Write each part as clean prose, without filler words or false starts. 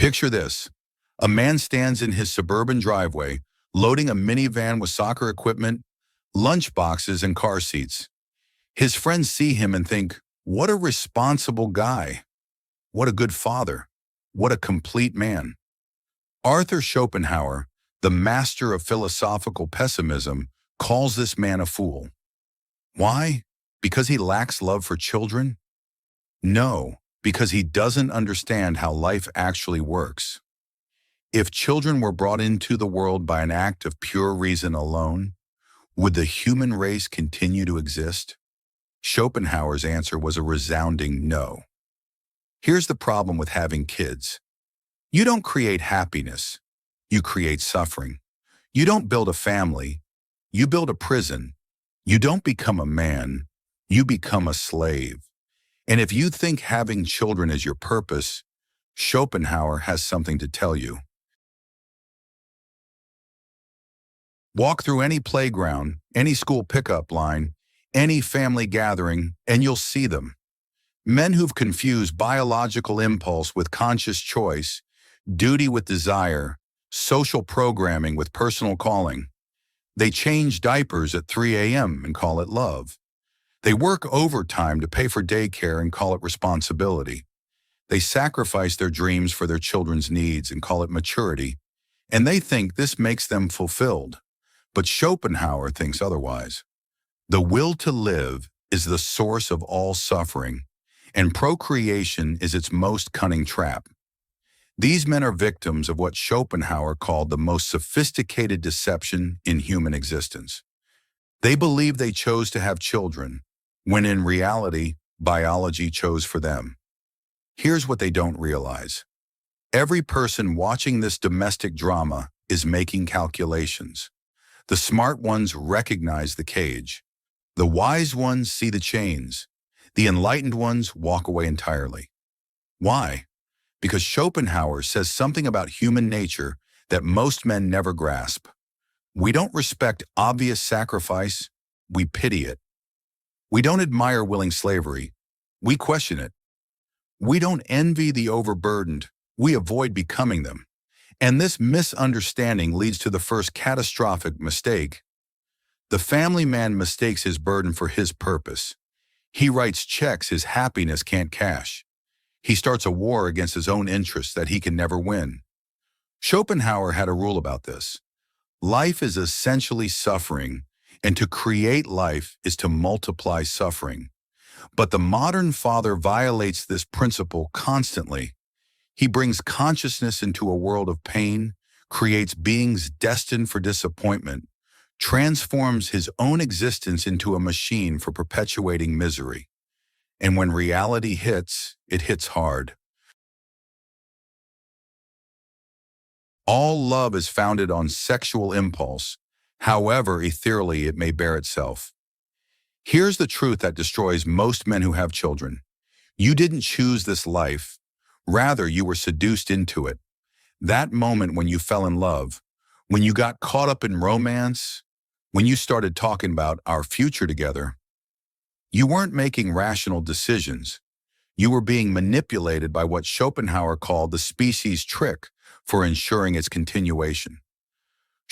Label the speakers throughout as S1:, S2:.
S1: Picture this. A man stands in his suburban driveway, loading a minivan with soccer equipment, lunch boxes, and car seats. His friends see him and think, what a responsible guy. What a good father. What a complete man. Arthur Schopenhauer, the master of philosophical pessimism, calls this man a fool. Why? Because he lacks love for children? No, because he doesn't understand how life actually works. If children were brought into the world by an act of pure reason alone, would the human race continue to exist? Schopenhauer's answer was a resounding no. Here's the problem with having kids. You don't create happiness, you create suffering. You don't build a family, you build a prison. You don't become a man, you become a slave. And if you think having children is your purpose, Schopenhauer has something to tell you. Walk through any playground, any school pickup line, any family gathering, and you'll see them. Men who've confused biological impulse with conscious choice, duty with desire, social programming with personal calling. They change diapers at 3 a.m. and call it love. They work overtime to pay for daycare and call it responsibility. They sacrifice their dreams for their children's needs and call it maturity. And they think this makes them fulfilled. But Schopenhauer thinks otherwise. The will to live is the source of all suffering, and procreation is its most cunning trap. These men are victims of what Schopenhauer called the most sophisticated deception in human existence. They believe they chose to have children, when in reality, biology chose for them. Here's what they don't realize. Every person watching this domestic drama is making calculations. The smart ones recognize the cage. The wise ones see the chains. The enlightened ones walk away entirely. Why? Because Schopenhauer says something about human nature that most men never grasp. We don't respect obvious sacrifice, we pity it. We don't admire willing slavery, we question it. We don't envy the overburdened, we avoid becoming them. And this misunderstanding leads to the first catastrophic mistake. The family man mistakes his burden for his purpose. He writes checks his happiness can't cash. He starts a war against his own interests that he can never win. Schopenhauer had a rule about this. Life is essentially suffering, and to create life is to multiply suffering. But the modern father violates this principle constantly. He brings consciousness into a world of pain, creates beings destined for disappointment, transforms his own existence into a machine for perpetuating misery. And when reality hits, it hits hard. All love is founded on sexual impulse, however ethereally it may bear itself. Here's the truth that destroys most men who have children. You didn't choose this life. Rather, you were seduced into it. That moment when you fell in love, when you got caught up in romance, when you started talking about our future together, you weren't making rational decisions. You were being manipulated by what Schopenhauer called the species trick for ensuring its continuation.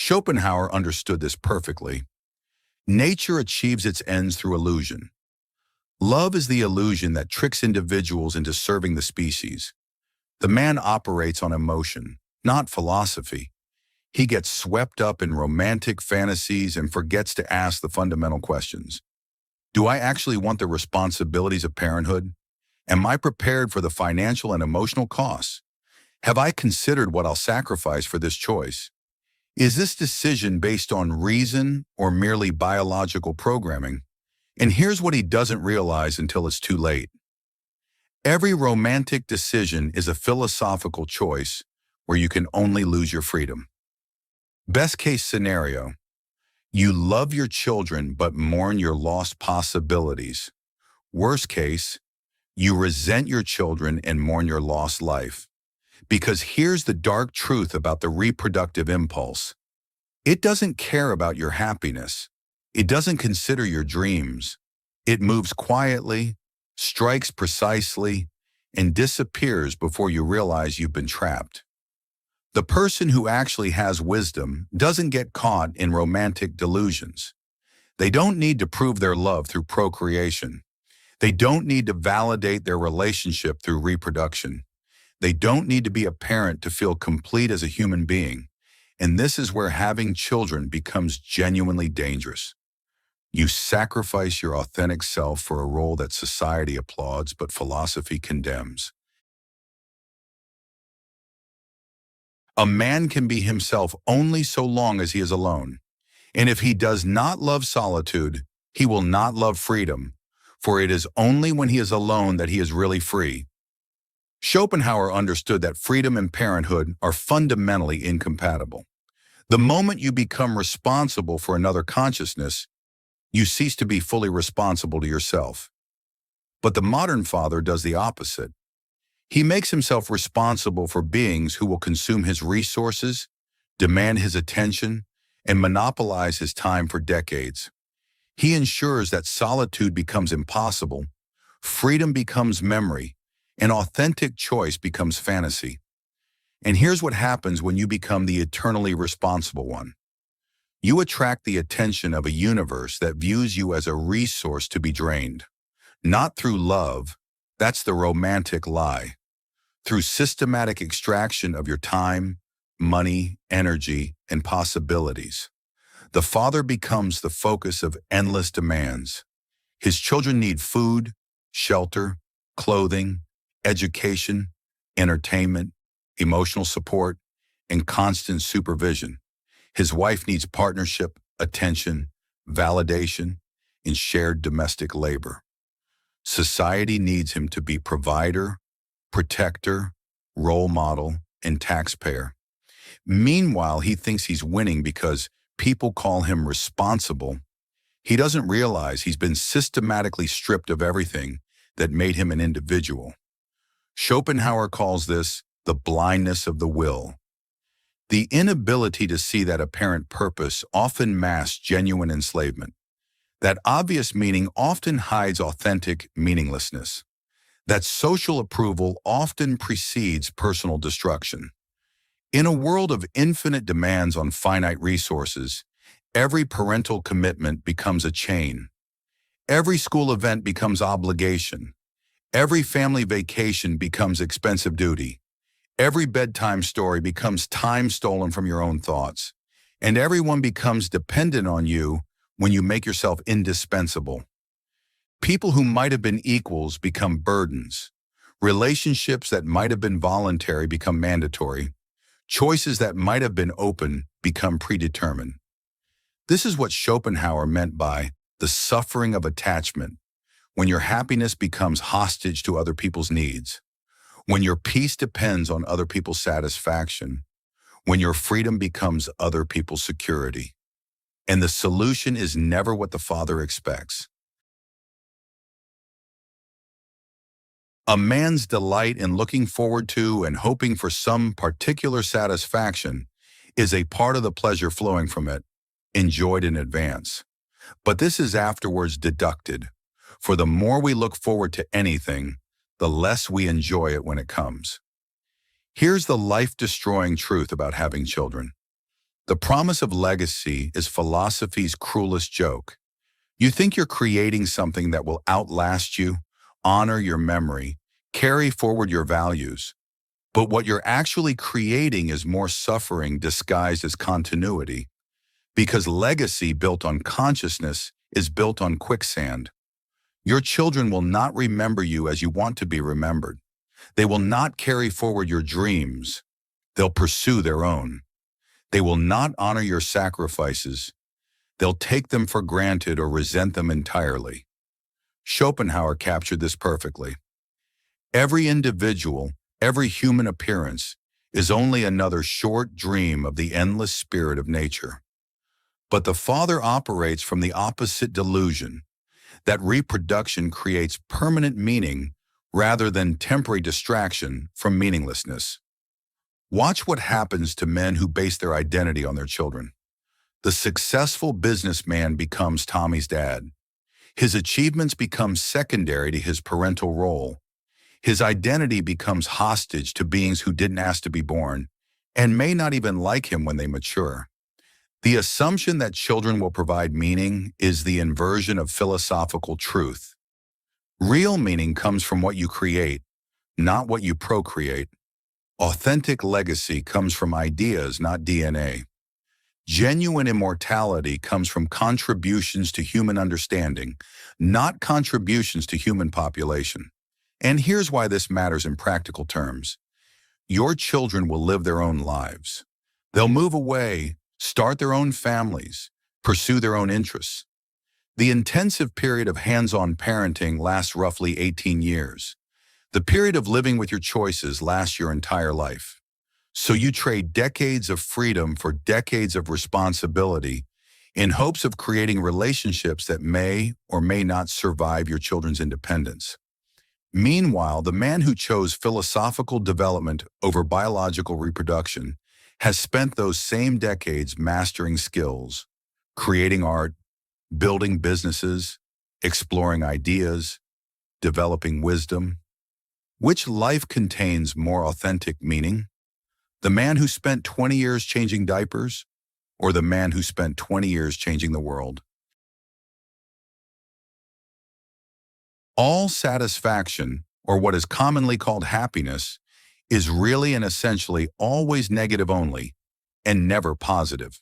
S1: Schopenhauer understood this perfectly. Nature achieves its ends through illusion. Love is the illusion that tricks individuals into serving the species. The man operates on emotion, not philosophy. He gets swept up in romantic fantasies and forgets to ask the fundamental questions. Do I actually want the responsibilities of parenthood? Am I prepared for the financial and emotional costs? Have I considered what I'll sacrifice for this choice? Is this decision based on reason or merely biological programming? And here's what he doesn't realize until it's too late. Every romantic decision is a philosophical choice where you can only lose your freedom. Best case scenario, you love your children but mourn your lost possibilities. Worst case, you resent your children and mourn your lost life. Because here's the dark truth about the reproductive impulse. It doesn't care about your happiness. It doesn't consider your dreams. It moves quietly, strikes precisely, and disappears before you realize you've been trapped. The person who actually has wisdom doesn't get caught in romantic delusions. They don't need to prove their love through procreation. They don't need to validate their relationship through reproduction. They don't need to be a parent to feel complete as a human being. And this is where having children becomes genuinely dangerous. You sacrifice your authentic self for a role that society applauds but philosophy condemns. A man can be himself only so long as he is alone. And if he does not love solitude, he will not love freedom, for it is only when he is alone that he is really free. Schopenhauer understood that freedom and parenthood are fundamentally incompatible. The moment you become responsible for another consciousness, you cease to be fully responsible to yourself. But the modern father does the opposite. He makes himself responsible for beings who will consume his resources, demand his attention, and monopolize his time for decades. He ensures that solitude becomes impossible, freedom becomes memory, and authentic choice becomes fantasy. And here's what happens when you become the eternally responsible one. You attract the attention of a universe that views you as a resource to be drained. Not through love, that's the romantic lie. Through systematic extraction of your time, money, energy, and possibilities. The father becomes the focus of endless demands. His children need food, shelter, clothing, education, entertainment, emotional support, and constant supervision. His wife needs partnership, attention, validation, and shared domestic labor. Society needs him to be provider, protector, role model, and taxpayer. Meanwhile, he thinks he's winning because people call him responsible. He doesn't realize he's been systematically stripped of everything that made him an individual. Schopenhauer calls this the blindness of the will. The inability to see that apparent purpose often masks genuine enslavement. That obvious meaning often hides authentic meaninglessness. That social approval often precedes personal destruction. In a world of infinite demands on finite resources, every parental commitment becomes a chain. Every school event becomes obligation. Every family vacation becomes expensive duty. Every bedtime story becomes time stolen from your own thoughts. And everyone becomes dependent on you when you make yourself indispensable. People who might have been equals become burdens. Relationships that might have been voluntary become mandatory. Choices that might have been open become predetermined. This is what Schopenhauer meant by the suffering of attachment, when your happiness becomes hostage to other people's needs, when your peace depends on other people's satisfaction, when your freedom becomes other people's security. And the solution is never what the father expects. A man's delight in looking forward to and hoping for some particular satisfaction is a part of the pleasure flowing from it, enjoyed in advance. But this is afterwards deducted, for the more we look forward to anything, the less we enjoy it when it comes. Here's the life-destroying truth about having children. The promise of legacy is philosophy's cruelest joke. You think you're creating something that will outlast you, honor your memory, carry forward your values. But what you're actually creating is more suffering disguised as continuity, because legacy built on consciousness is built on quicksand. Your children will not remember you as you want to be remembered. They will not carry forward your dreams. They'll pursue their own. They will not honor your sacrifices. They'll take them for granted or resent them entirely. Schopenhauer captured this perfectly. Every individual, every human appearance is only another short dream of the endless spirit of nature. But the father operates from the opposite delusion, that reproduction creates permanent meaning rather than temporary distraction from meaninglessness. Watch what happens to men who base their identity on their children. The successful businessman becomes Tommy's dad. His achievements become secondary to his parental role. His identity becomes hostage to beings who didn't ask to be born and may not even like him when they mature. The assumption that children will provide meaning is the inversion of philosophical truth. Real meaning comes from what you create, not what you procreate. Authentic legacy comes from ideas, not DNA. Genuine immortality comes from contributions to human understanding, not contributions to human population. And here's why this matters in practical terms. Your children will live their own lives. They'll move away, start their own families, pursue their own interests. The intensive period of hands-on parenting lasts roughly 18 years. The period of living with your choices lasts your entire life. So you trade decades of freedom for decades of responsibility in hopes of creating relationships that may or may not survive your children's independence. Meanwhile, the man who chose philosophical development over biological reproduction has spent those same decades mastering skills, creating art, building businesses, exploring ideas, developing wisdom. Which life contains more authentic meaning? The man who spent 20 years changing diapers, or the man who spent 20 years changing the world? All satisfaction, or what is commonly called happiness, is really and essentially always negative only, and never positive.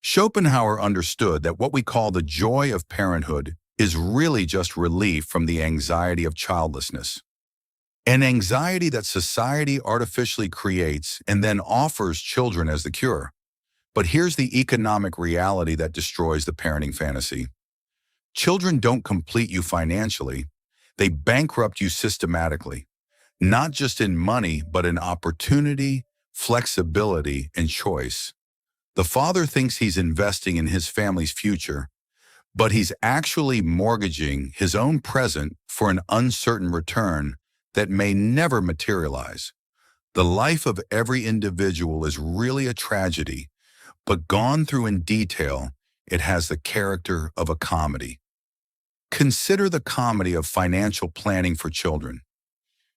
S1: Schopenhauer understood that what we call the joy of parenthood is really just relief from the anxiety of childlessness. An anxiety that society artificially creates and then offers children as the cure. But here's the economic reality that destroys the parenting fantasy. Children don't complete you financially. They bankrupt you systematically, not just in money, but in opportunity, flexibility, and choice. The father thinks he's investing in his family's future, but he's actually mortgaging his own present for an uncertain return that may never materialize. The life of every individual is really a tragedy, but gone through in detail, it has the character of a comedy. Consider the comedy of financial planning for children.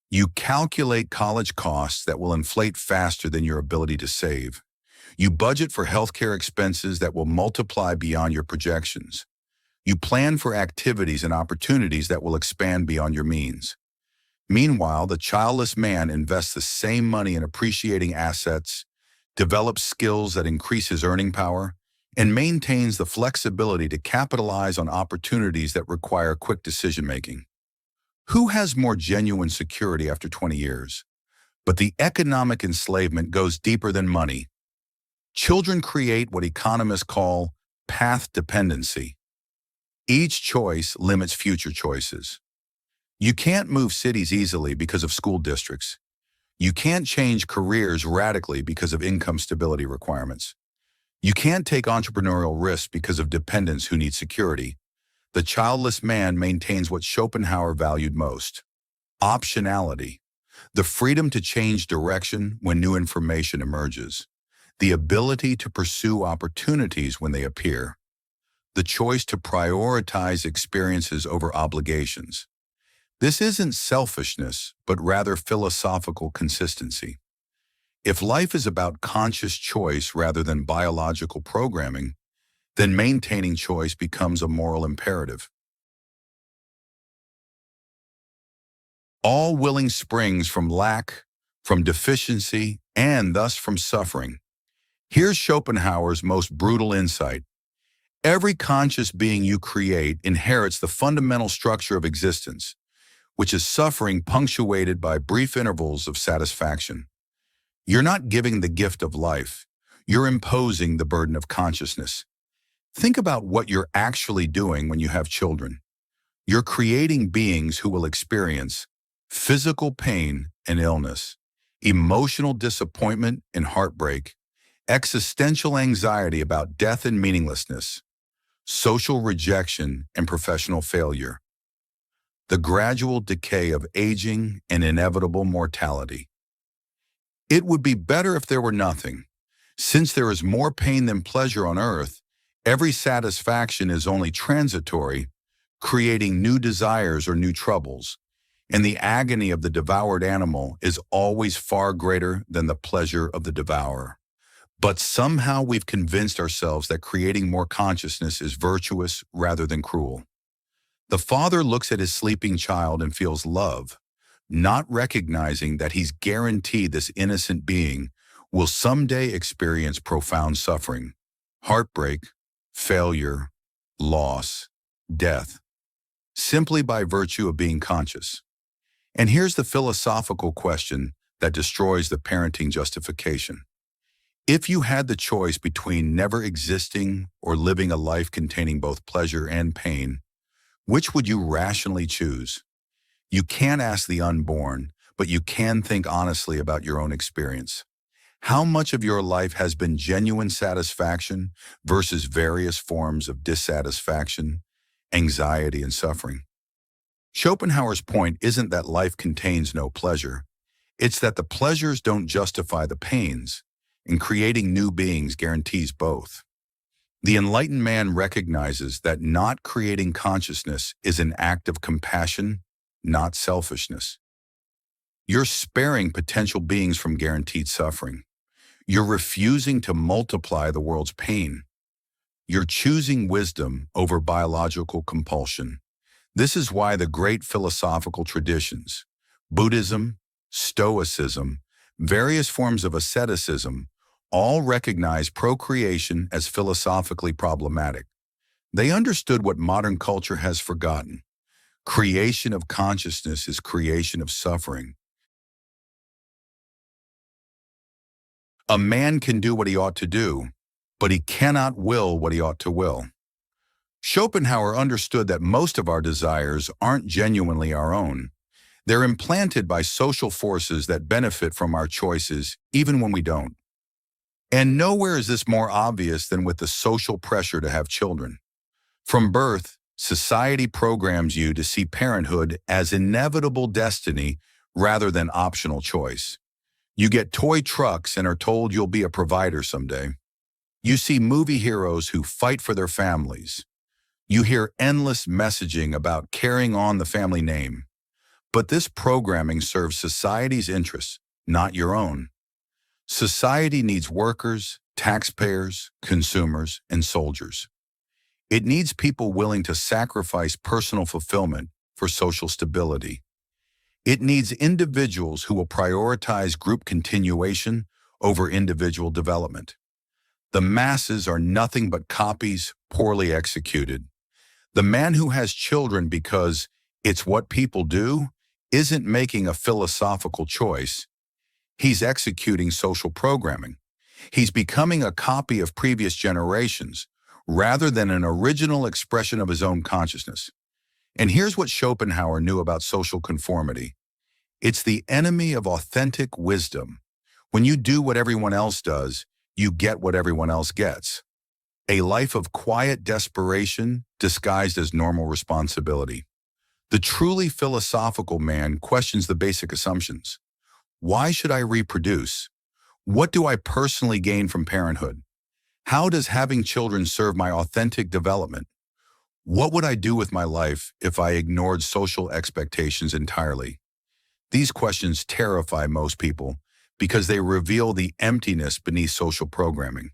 S1: You calculate college costs that will inflate faster than your ability to save. You budget for healthcare expenses that will multiply beyond your projections. You plan for activities and opportunities that will expand beyond your means. Meanwhile, the childless man invests the same money in appreciating assets, develops skills that increase his earning power, and maintains the flexibility to capitalize on opportunities that require quick decision-making. Who has more genuine security after 20 years? But the economic enslavement goes deeper than money. Children create what economists call path dependency. Each choice limits future choices. You can't move cities easily because of school districts. You can't change careers radically because of income stability requirements. You can't take entrepreneurial risks because of dependents who need security. The childless man maintains what Schopenhauer valued most: optionality, the freedom to change direction when new information emerges, the ability to pursue opportunities when they appear, the choice to prioritize experiences over obligations. This isn't selfishness, but rather philosophical consistency. If life is about conscious choice rather than biological programming, then maintaining choice becomes a moral imperative. All willing springs from lack, from deficiency, and thus from suffering. Here's Schopenhauer's most brutal insight. Every conscious being you create inherits the fundamental structure of existence, which is suffering punctuated by brief intervals of satisfaction. You're not giving the gift of life. You're imposing the burden of consciousness. Think about what you're actually doing when you have children. You're creating beings who will experience physical pain and illness, emotional disappointment and heartbreak, existential anxiety about death and meaninglessness, social rejection and professional failure, the gradual decay of aging and inevitable mortality. It would be better if there were nothing. Since there is more pain than pleasure on earth, every satisfaction is only transitory, creating new desires or new troubles. and the agony of the devoured animal is always far greater than the pleasure of the devourer. But somehow we've convinced ourselves that creating more consciousness is virtuous rather than cruel. The father looks at his sleeping child and feels love, not recognizing that he's guaranteed this innocent being will someday experience profound suffering, heartbreak, failure, loss, death, simply by virtue of being conscious. And here's the philosophical question that destroys the parenting justification. If you had the choice between never existing or living a life containing both pleasure and pain, which would you rationally choose? You can't ask the unborn, but you can think honestly about your own experience. How much of your life has been genuine satisfaction versus various forms of dissatisfaction, anxiety, and suffering? Schopenhauer's point isn't that life contains no pleasure. It's that the pleasures don't justify the pains, and creating new beings guarantees both. The enlightened man recognizes that not creating consciousness is an act of compassion, not selfishness. You're sparing potential beings from guaranteed suffering. You're refusing to multiply the world's pain. You're choosing wisdom over biological compulsion. This is why the great philosophical traditions, Buddhism, Stoicism, various forms of asceticism, all recognize procreation as philosophically problematic. They understood what modern culture has forgotten. Creation of consciousness is creation of suffering. A man can do what he ought to do, but he cannot will what he ought to will. Schopenhauer understood that most of our desires aren't genuinely our own. They're implanted by social forces that benefit from our choices, even when we don't. And nowhere is this more obvious than with the social pressure to have children. From birth, society programs you to see parenthood as inevitable destiny rather than optional choice. You get toy trucks and are told you'll be a provider someday. You see movie heroes who fight for their families. You hear endless messaging about carrying on the family name. But this programming serves society's interests, not your own. Society needs workers, taxpayers, consumers, and soldiers. It needs people willing to sacrifice personal fulfillment for social stability. It needs individuals who will prioritize group continuation over individual development. The masses are nothing but copies poorly executed. The man who has children because it's what people do isn't making a philosophical choice. He's executing social programming. He's becoming a copy of previous generations rather than an original expression of his own consciousness. And here's what Schopenhauer knew about social conformity. It's the enemy of authentic wisdom. When you do what everyone else does, you get what everyone else gets. A life of quiet desperation disguised as normal responsibility. The truly philosophical man questions the basic assumptions. Why should I reproduce? What do I personally gain from parenthood? How does having children serve my authentic development? What would I do with my life if I ignored social expectations entirely? These questions terrify most people because they reveal the emptiness beneath social programming.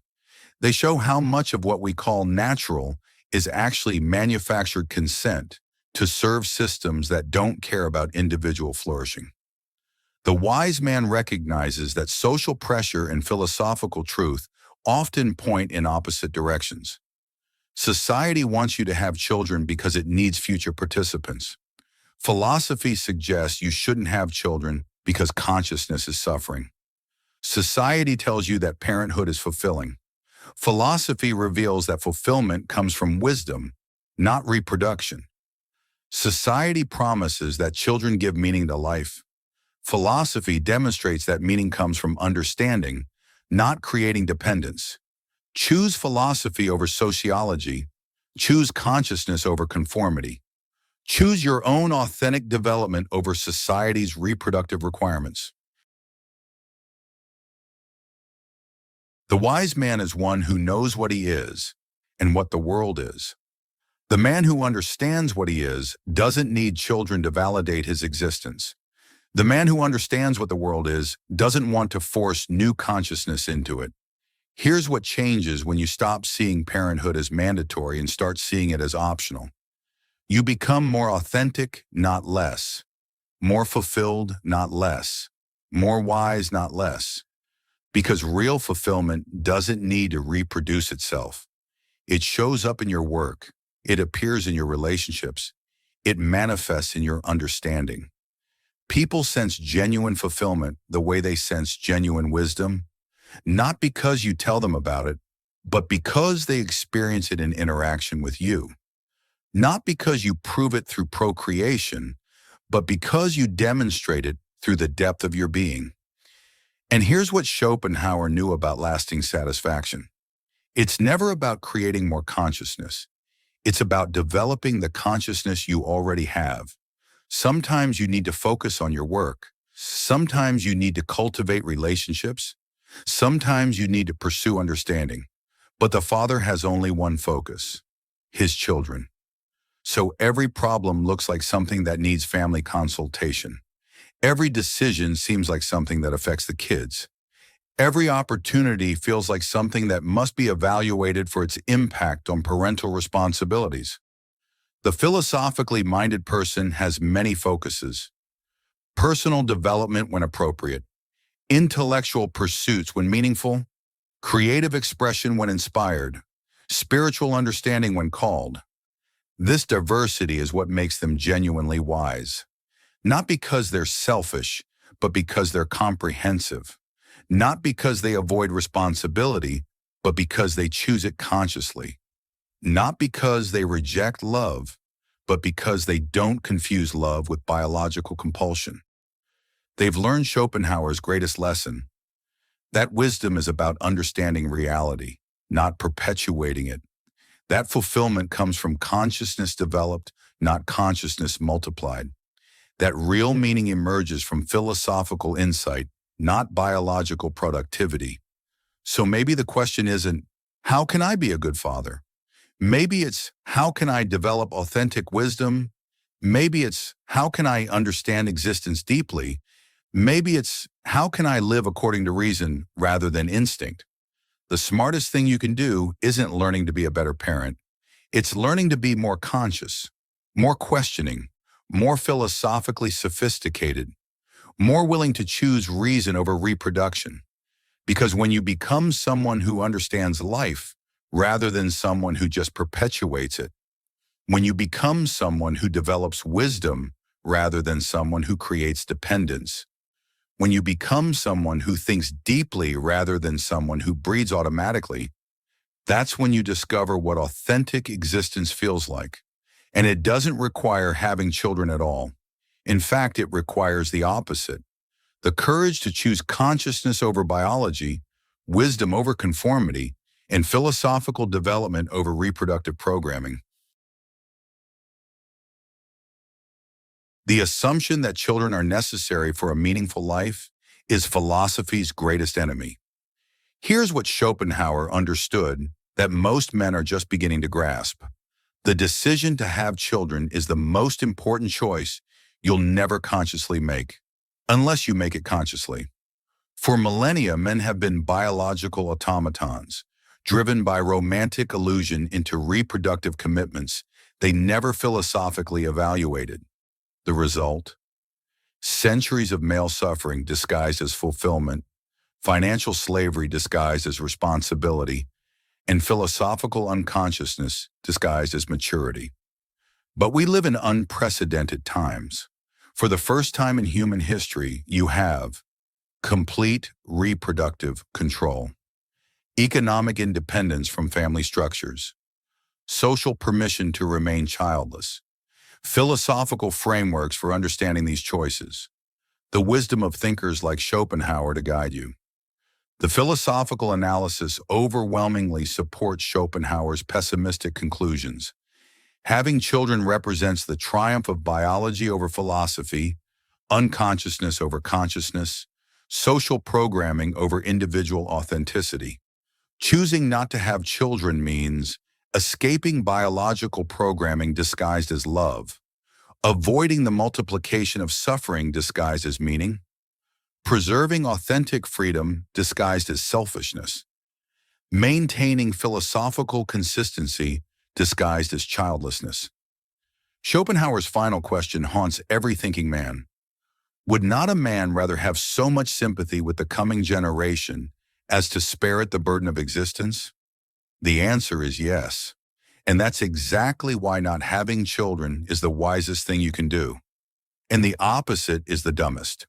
S1: They show how much of what we call natural is actually manufactured consent to serve systems that don't care about individual flourishing. The wise man recognizes that social pressure and philosophical truth often point in opposite directions. Society wants you to have children because it needs future participants. Philosophy suggests you shouldn't have children because consciousness is suffering. Society tells you that parenthood is fulfilling. Philosophy reveals that fulfillment comes from wisdom, not reproduction. Society promises that children give meaning to life. Philosophy demonstrates that meaning comes from understanding, not creating dependence. Choose philosophy over sociology. Choose consciousness over conformity. Choose your own authentic development over society's reproductive requirements. The wise man is one who knows what he is and what the world is. The man who understands what he is doesn't need children to validate his existence. The man who understands what the world is doesn't want to force new consciousness into it. Here's what changes when you stop seeing parenthood as mandatory and start seeing it as optional. You become more authentic, not less. More fulfilled, not less. More wise, not less. Because real fulfillment doesn't need to reproduce itself. It shows up in your work. It appears in your relationships. It manifests in your understanding. People sense genuine fulfillment the way they sense genuine wisdom, not because you tell them about it, but because they experience it in interaction with you. Not because you prove it through procreation, but because you demonstrate it through the depth of your being. And here's what Schopenhauer knew about lasting satisfaction. It's never about creating more consciousness. It's about developing the consciousness you already have. Sometimes you need to focus on your work. Sometimes you need to cultivate relationships. Sometimes you need to pursue understanding. But the Father has only one focus: his children. So every problem looks like something that needs family consultation. Every decision seems like something that affects the kids. Every opportunity feels like something that must be evaluated for its impact on parental responsibilities. The philosophically minded person has many focuses: personal development when appropriate, intellectual pursuits when meaningful, creative expression when inspired, spiritual understanding when called. This diversity is what makes them genuinely wise. Not because they're selfish, but because they're comprehensive. Not because they avoid responsibility, but because they choose it consciously. Not because they reject love, but because they don't confuse love with biological compulsion. They've learned Schopenhauer's greatest lesson: that wisdom is about understanding reality, not perpetuating it. That fulfillment comes from consciousness developed, not consciousness multiplied. That real meaning emerges from philosophical insight, not biological productivity. So maybe the question isn't, how can I be a good father? Maybe it's, how can I develop authentic wisdom? Maybe it's, how can I understand existence deeply? Maybe it's, how can I live according to reason rather than instinct? The smartest thing you can do isn't learning to be a better parent. It's learning to be more conscious, more questioning, more philosophically sophisticated, more willing to choose reason over reproduction. Because when you become someone who understands life rather than someone who just perpetuates it, when you become someone who develops wisdom rather than someone who creates dependence, when you become someone who thinks deeply rather than someone who breeds automatically, that's when you discover what authentic existence feels like. And it doesn't require having children at all. In fact, it requires the opposite: the courage to choose consciousness over biology, wisdom over conformity, and philosophical development over reproductive programming. The assumption that children are necessary for a meaningful life is philosophy's greatest enemy. Here's what Schopenhauer understood that most men are just beginning to grasp: the decision to have children is the most important choice you'll never consciously make, unless you make it consciously. For millennia, men have been biological automatons, driven by romantic illusion into reproductive commitments they never philosophically evaluated. The result? Centuries of male suffering disguised as fulfillment, financial slavery disguised as responsibility, and philosophical unconsciousness disguised as maturity. But we live in unprecedented times. For the first time in human history, you have complete reproductive control, economic independence from family structures, social permission to remain childless, philosophical frameworks for understanding these choices, the wisdom of thinkers like Schopenhauer to guide you. The philosophical analysis overwhelmingly supports Schopenhauer's pessimistic conclusions. Having children represents the triumph of biology over philosophy, unconsciousness over consciousness, social programming over individual authenticity. Choosing not to have children means escaping biological programming disguised as love, avoiding the multiplication of suffering disguised as meaning, preserving authentic freedom disguised as selfishness, maintaining philosophical consistency disguised as childlessness. Schopenhauer's final question haunts every thinking man. Would not a man rather have so much sympathy with the coming generation as to spare it the burden of existence? The answer is yes. And that's exactly why not having children is the wisest thing you can do. And the opposite is the dumbest.